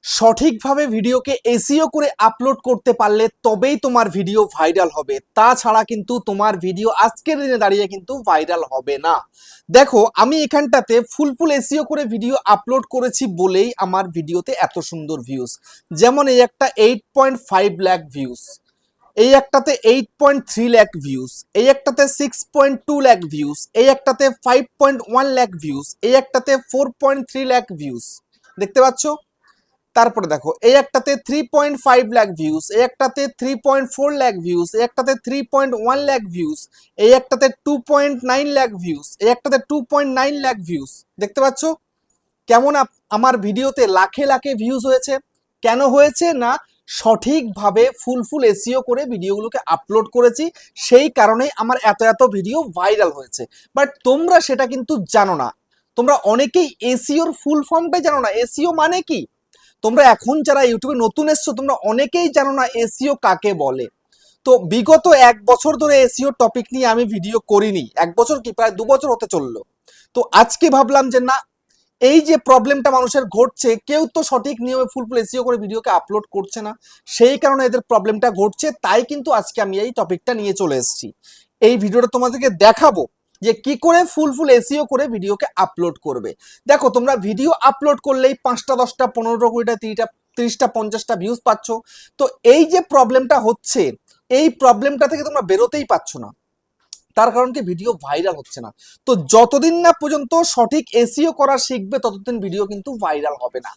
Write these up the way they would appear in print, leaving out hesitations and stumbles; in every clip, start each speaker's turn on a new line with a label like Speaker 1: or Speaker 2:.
Speaker 1: সঠিকভাবে ভিডিওকে এসইও করে আপলোড করতে পারলে তবেই তোমার ভিডিও ভাইরাল হবে, তাছাড়া কিন্তু তোমার ভিডিও আজকের দিনে দাঁড়িয়ে কিন্তু ভাইরাল হবে না। দেখো, আমি এখানটাতে ফুল এসইও করে ভিডিও আপলোড করেছি বলেই আমার ভিডিওতে এত সুন্দর ভিউজ। যেমন এই একটা 8.5 লাখ ভিউজ, এই একটাতে 8.3 লাখ ভিউজ, এই একটাতে 6.2 লাখ ভিউজ, এই একটাতে 5.1 লাখ ভিউজ, এই একটাতে 4.3 লাখ ভিউজ। দেখতে পাচ্ছ? তারপরে দেখো, এই একটাতে 3.5 লাখ ভিউজ, এই একটাতে 3.4 লাখ ভিউজ, এই একটাতে 3.1 লাখ ভিউজ, এই একটাতে 2.9 লাখ ভিউজ, এই একটাতে 2.9 লাখ ভিউজ। দেখতে পাচ্ছ কেমন আমার ভিডিওতে লাখে লাখে ভিউজ হয়েছে? কেন হয়েছে না, সঠিকভাবে ফুল এসইও করে ভিডিওগুলোকে আপলোড করেছি, সেই কারণে আমার এত এত ভিডিও ভাইরাল হয়েছে। বাট তোমরা সেটা কিন্তু জানো না। তোমরা অনেকেই এসইওর ফুল ফর্মটাই জানো না। এসইও মানে কি? তোমরা এখন যারা ইউটিউবে নতুন এসছো, তোমরা অনেকেই জানো না এসইও কাকে বলে। তো বিগত 1 বছর ধরে এসইও টপিক নিয়ে আমি ভিডিও করিনি। 1 বছর কি, প্রায় 2 বছর হতে চললো। তো আজকে ভাবলাম যে না, এই যে প্রবলেমটা মানুষের ঘটছে, কেউ তো সঠিক নিয়মে ফুল এসইও করে ভিডিওকে আপলোড করছে না, সেই কারণে এদের প্রবলেমটা ঘটছে। তাই কিন্তু আজকে আমি এই টপিকটা নিয়ে চলে এসেছি। এই ভিডিওটা তোমাদেরকে দেখাবো যে কি করে ফুল এসইও করে ভিডিওকে আপলোড করবে। দেখো, তোমরা ভিডিও আপলোড করলেই 5টা 10টা 15টা 20টা 30টা 30টা 50টা ভিউজ পাচ্ছ। তো এই যে প্রবলেমটা হচ্ছে, এই প্রবলেমটা থেকে তোমরা বেরোতেই পারছো না। তার কারণ কি, ভিডিও ভাইরাল হচ্ছে না। তো যতদিন না পর্যন্ত সঠিক এসইও করা শিখবে, ততদিন ভিডিও কিন্তু ভাইরাল হবে না।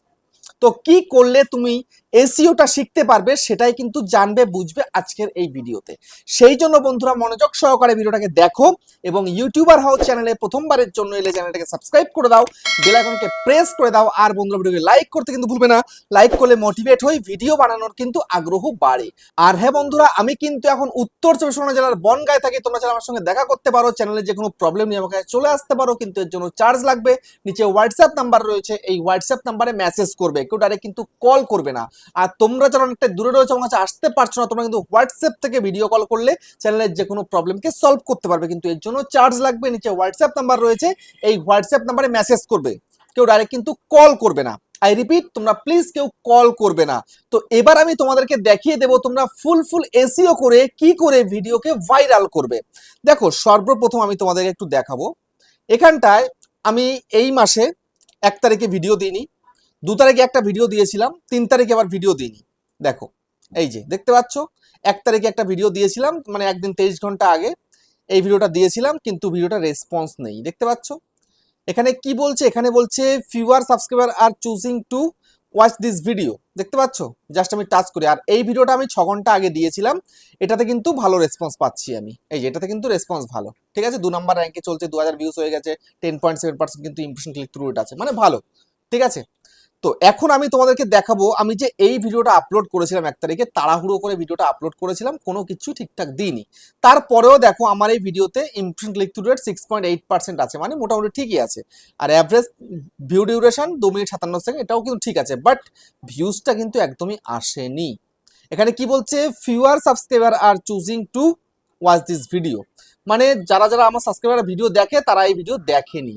Speaker 1: তো কি করলে তুমি এসইওটা শিখতে পারবে, সেটাই কিন্তু জানবে বুঝবে আজকের এই ভিডিওতে। সেই জন্য বন্ধুরা, মনোযোগ সহকারে ভিডিওটাকে দেখো এবং ইউটিউবার হাউস চ্যানেলে প্রথমবারের জন্য এলে চ্যানেলটাকে সাবস্ক্রাইব করে দাও, বেল আইকনকে প্রেস করে দাও, আর বন্ধুরা ভিডিওকে লাইক করতে কিন্তু ভুলবে না। লাইক করলে মোটিভেট হই, ভিডিও বানানোর কিন্তু আগ্রহ বাড়ে। আর হ্যাঁ বন্ধুরা, আমি কিন্তু এখন উত্তর চব্বিশ পরগনা জেলার বনগাঁয় থাকি। তোমরা চাইলে আমার সঙ্গে দেখা করতে পারো, চ্যানেলের যে কোনো প্রবলেম নিয়ে আমাকে চলে আসতে পারো, কিন্তু এর জন্য চার্জ লাগবে। নিচে হোয়াটসঅ্যাপ নাম্বার রয়েছে, এই হোয়াটসঅ্যাপ নাম্বারে মেসেজ করবে, কেউ ডাইরেক্ট কিন্তু কল করবে না। আর তোমরা যারা অনেকটা দূরে রয়েছে, আমার কাছে আসতে পারছো না, তোমরা কিন্তু হোয়াটসঅ্যাপ থেকে ভিডিও কল করলে চ্যানেলের যে কোনো প্রবলেমকে সলভ করতে পারবে, কিন্তু এর জন্য চার্জ লাগবে। নিচে হোয়াটসঅ্যাপ নাম্বার রয়েছে, এই হোয়াটসঅ্যাপ নাম্বারে মেসেজ করবে, কেউ ডাইরেক্ট কিন্তু কল করবে না। আই রিপিট, তোমরা প্লিজ কেউ কল করবে না। তো এবার আমি তোমাদেরকে দেখিয়ে দেবো তোমরা ফুল এসইও করে কি করে ভিডিওকে ভাইরাল করবে। দেখো, সর্বপ্রথম আমি তোমাদেরকে একটু দেখাবো। এখানটায় আমি এই মাসে 1 তারিখে ভিডিও দিইনি, 2 তারিখে একটা ভিডিও দিয়েছিলাম, 3 তারিখে আবার ভিডিও দিইনি। দেখো, এই যে দেখতে পাচ্ছ, 1 তারিখে একটা ভিডিও দিয়েছিলাম, মানে একদিন 23 ঘন্টা আগে এই ভিডিওটা দিয়েছিলাম, কিন্তু ভিডিওটা রেসপন্স নেই। দেখতে পাচ্ছ এখানে কি বলছে? এখানে বলছে fewer subscriber are choosing to watch this video. দেখতে পাচ্ছ? জাস্ট আমি টাচ করি, আর এই ভিডিওটা আমি 6 ঘন্টা আগে দিয়েছিলাম। এটাতে কিন্তু ভালো রেসপন্স পাচ্ছি আমি। এই যে এটাতে কিন্তু রেসপন্স ভালো, ঠিক আছে। 2 নম্বর র্যাঙ্কে চলছে, 2000 ভিউজ হয়ে গেছে, 10.7% কিন্তু ইমপ্রেশন ক্লিক থ্রু রেট আছে, মানে ভালো, ঠিক আছে। তো এখন আমি তোমাদেরকে দেখাবো, আমি যে এই ভিডিওটা আপলোড করেছিলাম 1 তারিখে, তাড়াহুড়ো করে ভিডিওটা আপলোড করেছিলাম, কোনো কিছু ঠিকঠাক দিইনি। তারপরেও দেখো, আমার এই ভিডিওতে ইমপ্রেশন ক্লিক থ্রু রেট 6.8% আছে, মানে মোটামুটি ঠিকই আছে। আর average view duration 2 minute 57 second, এটাও কিন্তু ঠিক আছে। বাট ভিউজটা কিন্তু একদমই আসেনি। এখানে কি বলছে? Fewer subscriber are choosing to watch this video, মানে যারা যারা আমার সাবস্ক্রাইবার ভিডিও দেখে, তারা এই ভিডিও দেখেনি।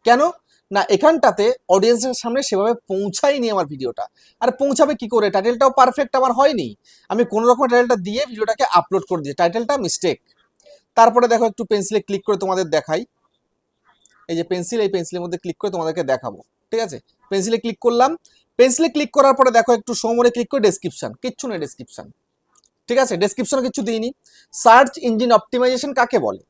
Speaker 1: কেন না, এখানটাতে অডিয়েন্সের সামনে সেভাবে পৌঁছায়নি আমার ভিডিওটা। আর পৌঁছাবে কি করে? টাইটেলটাও পারফেক্ট আমার হয়নি। আমি কোনো রকম টাইটেলটা দিয়ে ভিডিওটাকে আপলোড করে দিই, টাইটেলটা মিস্টেক। তারপরে দেখো, একটু পেন্সিলে ক্লিক করে তোমাদের দেখাই। এই যে পেন্সিল, এই পেন্সিলের মধ্যে ক্লিক করে তোমাদেরকে দেখাবো, ঠিক আছে। পেন্সিলে ক্লিক করলাম। পেন্সিলে ক্লিক করার পরে দেখো, একটু সমরে ক্লিক করে ডেসক্রিপশন, কিচ্ছু নেই ডেসক্রিপশন, ঠিক আছে। ডেসক্রিপশনে কিছু দিইনি। সার্চ ইঞ্জিন অপটিমাইজেশন কাকে বলে?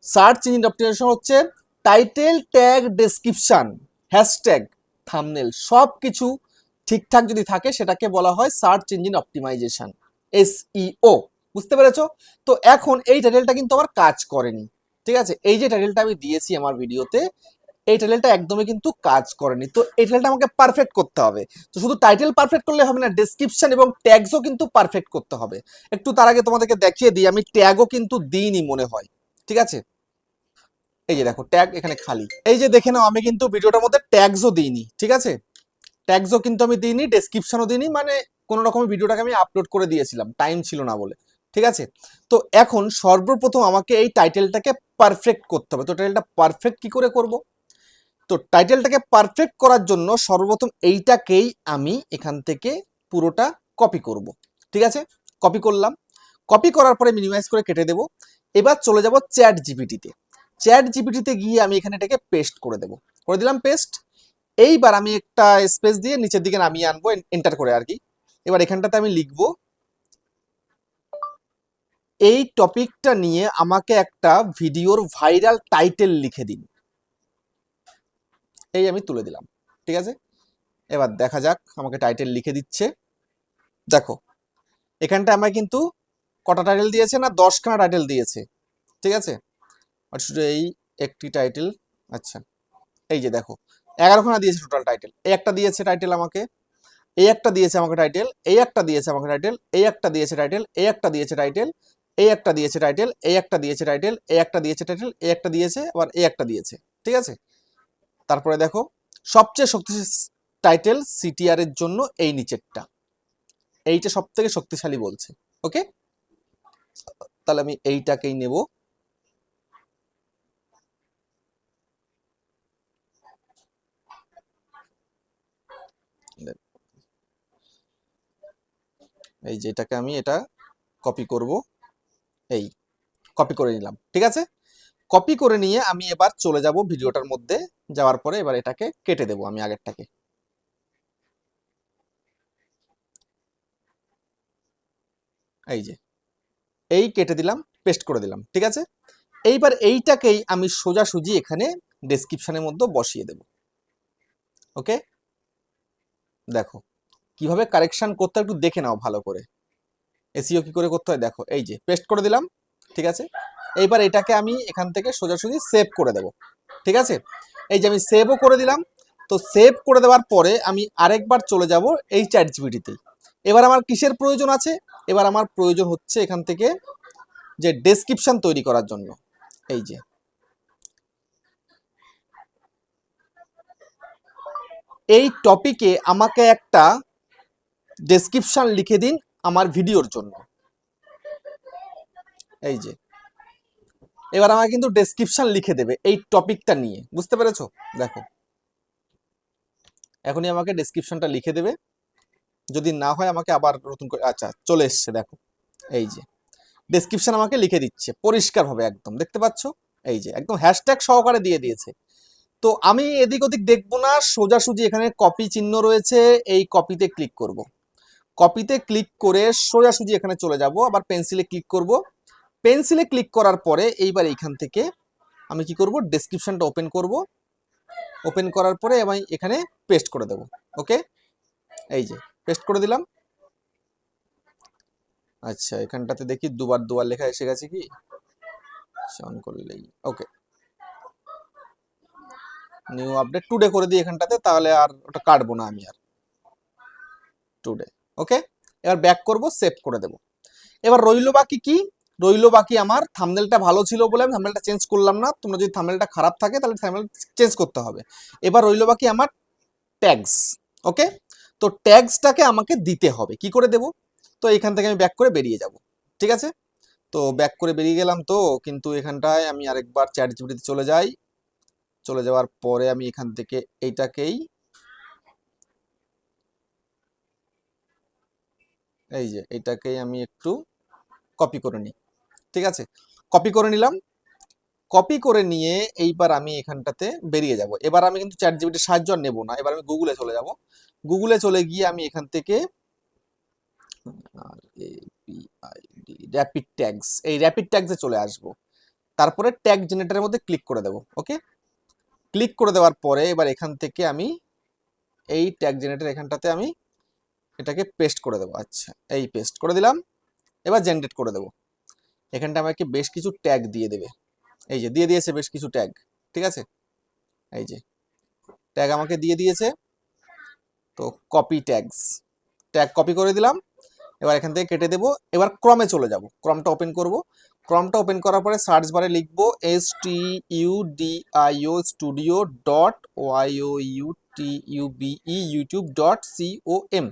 Speaker 1: সার্চ ইঞ্জিন অপটিমাইজেশন হচ্ছে title, tag, description, hashtag, thumbnail সব কিছু ঠিকঠাক যদি থাকে, সেটাকে বলা হয় সার্চ ইঞ্জিন অপটিমাইজেশন, এসইও। বুঝতে পেরেছো? তো এখন এই টাইটেলটা কিন্তু আমার কাজ করেনি, ঠিক আছে। এই যে টাইটেলটা আমি দিয়েছি আমার ভিডিওতে, এই টাইটেলটা একদমই কিন্তু কাজ করেনি। তো এই টাইটেলটা আমাকে পারফেক্ট করতে হবে। তো শুধু টাইটেল পারফেক্ট করলে হবে না, ডেসক্রিপশন এবং ট্যাগসও কিন্তু পারফেক্ট করতে হবে। একটু তার আগে তোমাদেরকে দেখিয়ে দিই, আমি ট্যাগও কিন্তু দিইনি মনে হয়, ঠিক আছে। এই যে দেখো, ট্যাগ এখানে খালি। এই যে দেখে নাও, আমি কিন্তু ভিডিওটার মধ্যে ট্যাগসও দিইনি, ঠিক আছে। ট্যাগসও কিন্তু আমি দিইনি, ডেসক্রিপশনও দিইনি, মানে কোনো রকম ভিডিওটাকে আমি আপলোড করে দিয়েছিলাম, টাইম ছিল না বলে, ঠিক আছে। তো এখন সর্বপ্রথম আমাকে এই টাইটেলটাকে পারফেক্ট করতে হবে। তো টাইটেলটা পারফেক্ট কি করে করব? তো টাইটেলটাকে পারফেক্ট করার জন্য সর্বপ্রথম এইটাকেই আমি এখান থেকে পুরোটা কপি করব। ঠিক আছে, কপি করলাম। কপি করার পরে মিনিমাইজ করে কেটে দেব। এবার চলে যাব চ্যাট জিপিটিতে। চ্যাট জিপিটিতে গিয়ে আমি এখানে এটাকে পেস্ট করে দেব। করে দিলাম পেস্ট। এইবার আমি একটা স্পেস দিয়ে নিচের দিকে নামিয়ে আনবো, এন্টার করে আর কি। এবার এখানটাতে আমি লিখব, এই টপিকটা নিয়ে আমাকে একটা ভিডিওর ভাইরাল টাইটেল লিখে দিন। এই আমি তুলে দিলাম। ঠিক আছে, এবার দেখা যাক আমাকে টাইটেল লিখে দিচ্ছে। দেখো এখানটা আমায় কিন্তু কটা টাইটেল দিয়েছে না, 10খানা টাইটেল দিয়েছে। ঠিক আছে, আর শুধু এই একটি টাইটেল। আচ্ছা, এই যে দেখো 11খানা দিয়েছে টোটাল টাইটেল। এই একটা দিয়েছে টাইটেল আমাকে, এই একটা দিয়েছে আমাকে টাইটেল, এই একটা দিয়েছে আমাকে টাইটেল, এই একটা দিয়েছে টাইটেল, এই একটা দিয়েছে টাইটেল, এই একটা দিয়েছে টাইটেল, এই একটা দিয়েছে টাইটেল, এই একটা দিয়েছে টাইটেল, এই একটা দিয়েছে, আবার এই একটা দিয়েছে। ঠিক আছে, তারপরে দেখো সবচেয়ে শক্তিশালী টাইটেল সিটিআর এর জন্য এই নিচেরটা, এইটা সব থেকে শক্তিশালী বলছে। ওকে, তাহলে আমি এইটাকেই নেব। এই যে এটাকে আমি এটা কপি করব, এই কপি করে নিলাম। ঠিক আছে, কপি করে নিয়ে আমি এবার চলে যাব ভিডিওটার মধ্যে। যাওয়ার পরে এবার এটাকে কেটে দেব আমি আগেরটাকে। এই যে এই কেটে দিলাম, পেস্ট করে দিলাম। ঠিক আছে, এইবার এইটাকেই আমি সোজাসুজি এখানে ডেসক্রিপশনের মধ্যে বসিয়ে দেব। ওকে, দেখো কিভাবে কারেকশন করতে হয় একটু দেখে নাও ভালো করে, এসইও কি করে করতে হয় দেখো। এই যে পেস্ট করে দিলাম। ঠিক আছে, এইবার এটাকে আমি এখান থেকে সোজাসুজি সেভ করে দেব। ঠিক আছে, এই যে আমি সেভও করে দিলাম। তো সেভ করে দেওয়ার পরে আমি আরেকবার চলে যাব এই চ্যাট জিপিটিতেই। এবার আমার কিসের প্রয়োজন আছে, এবার আমার প্রয়োজন হচ্ছে এখান থেকে যে ডেসক্রিপশন তৈরি করার জন্য। এই যে এই টপিকে আমাকে একটা ডেসক্রিপশন লিখে দিন আমার ভিডিওর জন্য। এই যে এবার আমাকে কিন্তু ডেসক্রিপশন লিখে দেবে এই টপিকটা নিয়ে, বুঝতে পেরেছো? দেখো এখনই আমাকে ডেসক্রিপশনটা লিখে দেবে। যদি না হয় আমাকে আবার নতুন করে, আচ্ছা চলে এসছে দেখো। এই যে ডেসক্রিপশন আমাকে লিখে দিচ্ছে পরিষ্কারভাবে, একদম দেখতে পাচ্ছ। এই যে একদম হ্যাশট্যাগ সহকারে দিয়ে দিয়েছে। তো আমি এদিক ওদিক দেখবো না, সোজাসুজি এখানে কপি চিহ্ন রয়েছে, এই কপিতে ক্লিক করব। কপিতে ক্লিক করে সোজাসুজি এখানে চলে যাব, আবার পেন্সিলে ক্লিক করব। পেন্সিলে ক্লিক করার পরে এইবার এইখান থেকে আমি কি করব, ডেসক্রিপশনটা ওপেন করব। ওপেন করার পরে আমি এখানে পেস্ট করে দেব। ওকে, এই যে পেস্ট করে দিলাম। আচ্ছা এখানটাতে দেখি দুবার দুবার লেখা এসে গেছে কি, অন করলেই ওকে। নিউ আপডেট টুডে করে দিই এখানটাতে, তাহলে আর ওটা কাটবো না আমি আর, টুডে। ওকে, এবার ব্যাক করব, সেভ করে দেব। এবার রইলো বাকি কি, রইলো বাকি আমার থাম্বনেলটা ভালো ছিল বলে আমি থাম্বনেলটা চেঞ্জ করলাম না। তোমরা যদি থাম্বনেলটা খারাপ থাকে তাহলে থাম্বনেল চেঞ্জ করতে হবে। এবার রইলো বাকি আমার ট্যাগস। ওকে, তো ট্যাগসটাকে আমাকে দিতে হবে, কি করে দেব? তো এখান থেকে আমি ব্যাক করে বেরিয়ে যাব। ঠিক আছে, তো ব্যাক করে বেরিয়ে গেলাম। তো কিন্তু এখানটায় আমি আরেকবার চ্যাট জিপিটিতে চলে যাই। চলে যাওয়ার পরে আমি এখান থেকে এইটাকেই, এই যে এটাকেই আমি একটু কপি করে নিই। ঠিক আছে, কপি করে নিলাম। কপি করে নিয়ে এইবার আমি এখানটাতে বেরিয়ে যাব। এবার আমি কিন্তু চ্যাট জিপিটির সাহায্য আর নেবো না, এবার আমি গুগলে চলে যাব। গুগলে চলে গিয়ে আমি এখান থেকে র্যাপিড ট্যাগস, এই র্যাপিড ট্যাগসে চলে আসব। তারপরে ট্যাগ জেনারেটরের মধ্যে ক্লিক করে দেব। ওকে, ক্লিক করে দেওয়ার পরে এবার এখান থেকে আমি এই ট্যাগ জেনারেটর এখানটাতে আমি এটাকে পেস্ট করে দেবো। আচ্ছা এই পেস্ট করে দিলাম। এবার জেনারেট করে দেবো। এখানটা আমাকে বেশ কিছু ট্যাগ দিয়ে দেবে। এই যে দিয়ে দিয়েছে বেশ কিছু ট্যাগ। ঠিক আছে, এই যে ট্যাগ আমাকে দিয়ে দিয়েছে। তো কপি ট্যাগস, ট্যাগ কপি করে দিলাম। এবার এখান থেকে কেটে দেবো। এবার ক্রমে চলে যাব, ক্রমটা ওপেন করব। ক্রমটা ওপেন করার পরে সার্চ বারে লিখবো STUDIO studio dot YOUTUBE YouTube dot COM,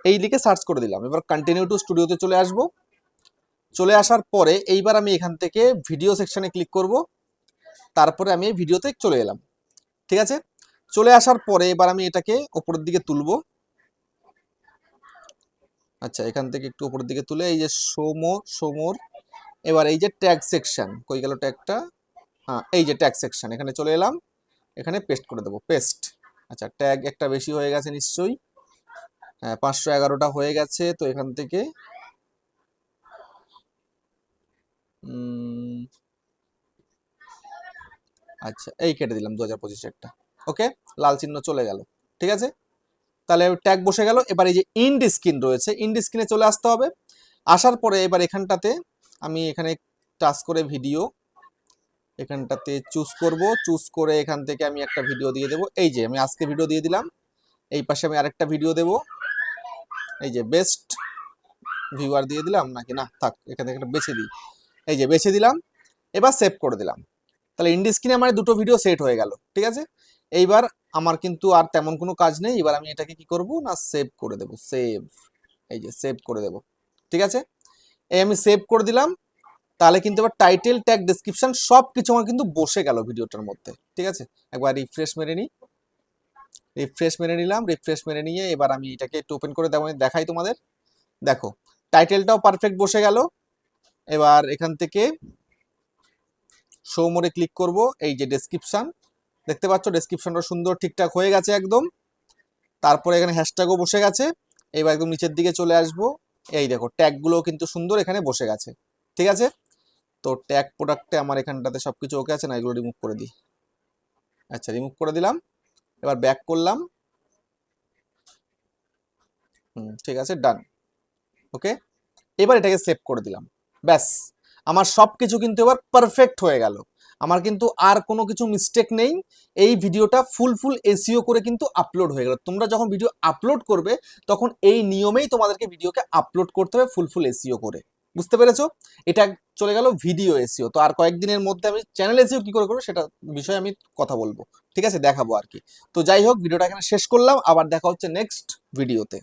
Speaker 1: এই লিখে সার্চ করে দিলাম। এবার কন্টিনিউ টু স্টুডিওতে চলে আসব। চলে আসার পরে এইবার আমি এখান থেকে ভিডিও সেকশনে ক্লিক করব। তারপরে আমি এই ভিডিওতে চলে এলাম। ঠিক আছে, চলে আসার পরে এবার আমি এটাকে উপরের দিকে তুলবো। আচ্ছা, এখান থেকে একটু উপরের দিকে তুলে এই যে সোমোর, এবার এই যে ট্যাগ সেকশন, কই গেল ট্যাগটা, হ্যাঁ এই যে ট্যাগ সেকশন, এখানে চলে এলাম, এখানে পেস্ট করে দেবো, পেস্ট। আচ্ছা, ট্যাগ একটা বেশি হয়ে গেছে নিশ্চয়ই, হ্যাঁ 511টা হয়ে গেছে। তো এখান থেকে আচ্ছা এই কেটে দিলাম 2025 একটা, ওকে, লাল চিহ্ন চলে গেল। ঠিক আছে, তাহলে ট্যাগ বসে গেল। এবার এই যে ইন্ড স্ক্রিন রয়েছে, ইন্ড স্ক্রিনে চলে আসতে হবে। আসার পরে এবার এখানটাতে আমি এখানে টাচ করে ভিডিও, এখানটাতে চুজ করব, চুজ করে এখান থেকে আমি একটা ভিডিও দিয়ে দেবো। এই যে আমি আজকে ভিডিও দিয়ে দিলাম, এই পাশে আমি আরেকটা ভিডিও দেব, এই যে বেস্ট ভিউয়ার দিয়ে দিলাম, নাকি না থাক, এখান থেকে একটা বেছে দিই, এই যে বেছে দিলাম। এবার সেভ করে দিলাম। তাহলে ইন্ড স্ক্রিনে আমার দুটো ভিডিও সেট হয়ে গেল। ঠিক আছে, এইবার আমার কিন্তু আর তেমন কোনো কাজ নেই। এবার আমি এটাকে কি করব না, সেভ করে দেব, সেভ, এই যে সেভ করে দেব। ঠিক আছে, এই আমি সেভ করে দিলাম। তাহলে কিন্তু এবার টাইটেল, ট্যাগ, ডেসক্রিপশন সব কিছু আমার কিন্তু বসে গেল ভিডিওটার মধ্যে। ঠিক আছে, একবার রিফ্রেশ মেরে নিই, রিফ্রেশ মেরে নিলাম, রিফ্রেশ মেরে নিয়ে এবার আমি এটাকে একটু ওপেন করে দেখাই তোমাদের। দেখো টাইটেলটাও পারফেক্ট বসে গেল। এবার এখান থেকে শো মোডে ক্লিক করব, এই যে ডেসক্রিপশন দেখতে পাচ্ছ, ডেসক্রিপশনটা সুন্দর ঠিকঠাক হয়ে গেছে একদম। তারপরে এখানে হ্যাশট্যাগও বসে গেছে। এবার একদম নিচের দিকে চলে আসবো, এই দেখো ট্যাগগুলো কিন্তু সুন্দর এখানে বসে গেছে। ঠিক আছে, তো ট্যাগ প্রোডাক্টে আমার এখানটাতে সবকিছু ওকে আছে না, এগুলো রিমুভ করে দিই। আচ্ছা, রিমুভ করে দিলাম। এবার ব্যাক করলাম, ঠিক আছে, ডান, ওকে। এবার এটাকে সেভ করে দিলাম, ব্যাস আমার সব কিছু কিন্তু এবার পারফেক্ট হয়ে গেল। আমার কিন্তু আর কোনো কিছু মিস্টেক নেই। এই ভিডিওটা ফুল এসইও করে কিন্তু আপলোড হয়ে গেল। তোমরা যখন ভিডিও আপলোড করবে তখন এই নিয়মেই তোমাদেরকে ভিডিওকে আপলোড করতে হবে, ফুল এসইও করে। বুঝতে পেরেছো? এটা চলে গেল ভিডিও এসইও। তো আর কয়েকদিনের মধ্যে আমি চ্যানেল এসইও কি করে করবো সেটা বিষয়ে আমি কথা বলবো। ঠিক আছে, দেখাবো আর কি। তো যাই হোক, ভিডিওটা এখানে শেষ করলাম, আবার দেখা হচ্ছে নেক্সট ভিডিওতে।